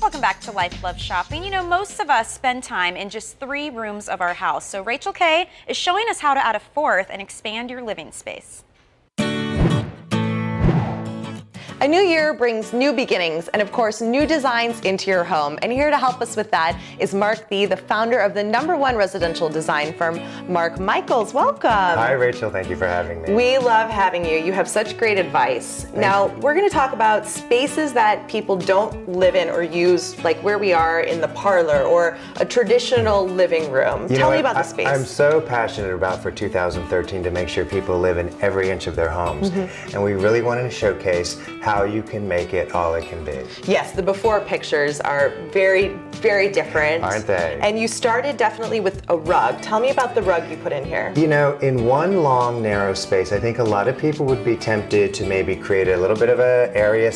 Welcome back to Life Love Shopping. You know, most of us spend time in just 3 rooms of our house. So Rachel K is showing us how to add a 4th and expand your living space. A new year brings new beginnings and, of course, new designs into your home. And here to help us with that is Marc, the founder of the #1 residential design firm, Marc Michaels. Welcome. Hi, Rachel. Thank you for having me. We love having you. You have such great advice. Now, we're going to talk about spaces that people don't live in or use, like where we are in the parlor or a traditional living room. Tell me about the space. I'm so passionate about for 2013 to make sure people live in every inch of their homes. And we really wanted to showcase how you can make it all it can be. Yes, the before pictures are very, very different. Aren't they? And you started definitely with a rug. Tell me about the rug you put in here. You know, in one long, narrow space, I think a lot of people would be tempted to maybe create a little bit of a area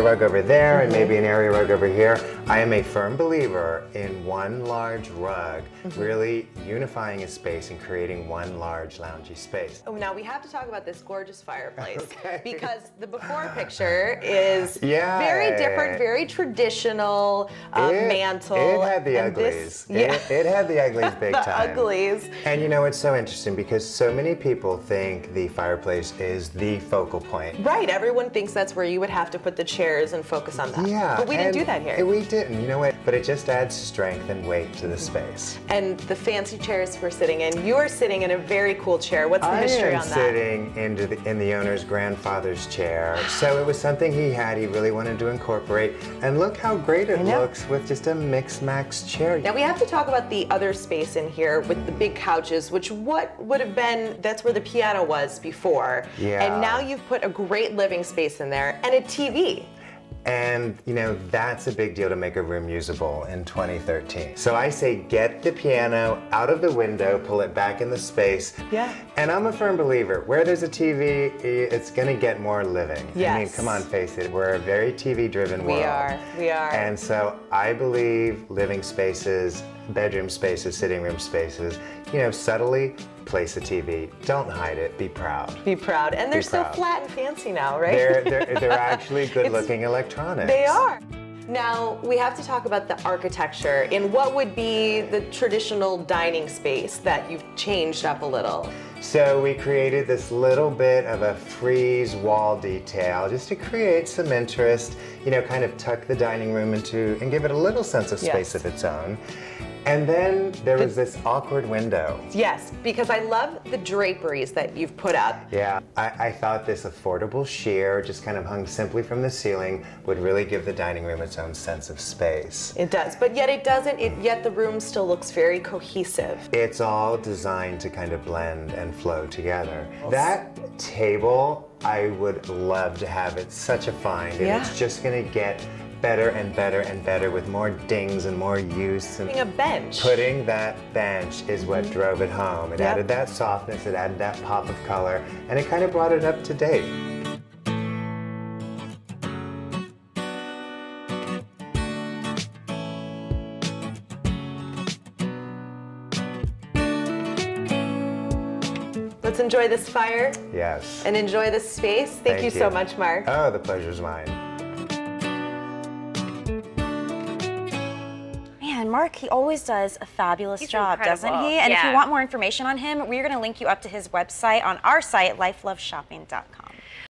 rug over there and maybe an area rug over here. I am a firm believer in one large rug, really unifying a space and creating one large loungy space. Oh, now we have to talk about this gorgeous fireplace because the before picture is very different, very traditional mantle. It had the uglies. It had the uglies big time. The uglies. And you know, it's so interesting because so many people think the fireplace is the focal point. Right, everyone thinks that's where you would have to put the chairs and focus on that. Yeah. But we didn't do that here. We didn't, you know what? But it just adds strength and weight to the space. And the fancy chairs we're sitting in, you are sitting in a very cool chair. What's the history on that? I am sitting in the owner's grandfather's chair. So it was something he really wanted to incorporate. And look how great it looks with just a mix-max chair. Now we have to talk about the other space in here with the big couches, which what would have been, that's where the piano was before. Yeah. And now you've put a great living space in there and a TV. And, you know, that's a big deal to make a room usable in 2013. So I say get the piano out of the window, pull it back in the space. Yeah. And I'm a firm believer, where there's a TV, it's going to get more living. Yes. I mean, come on, face it. We're a very TV-driven world. We are. And so I believe living spaces, bedroom spaces, sitting room spaces, you know, subtly place a TV. Don't hide it. Be proud. Be proud. And they're so flat and fancy now, right? They're actually good-looking electronics. They are. Now, we have to talk about the architecture in what would be the traditional dining space that you've changed up a little. So we created this little bit of a frieze wall detail just to create some interest, you know, kind of tuck the dining room into and give it a little sense of space of its own. And then there was this awkward window. Yes, because I love the draperies that you've put up. Yeah, I thought this affordable sheer, just kind of hung simply from the ceiling, would really give the dining room its own sense of space. It does, but yet it doesn't, yet the room still looks very cohesive. It's all designed to kind of blend and flow together. That table, I would love to have. It's such a find, and it's just gonna get better and better and better with more dings and more use. And putting a bench. Putting that bench is what drove it home. It added that softness, it added that pop of color, and it kind of brought it up to date. Let's enjoy this fire. Yes. And enjoy this space. Thank you so much, Marc. Oh, the pleasure's mine. Man, Marc, he always does a fabulous job, doesn't he? And if you want more information on him, we're going to link you up to his website on our site, lifeloveshopping.com.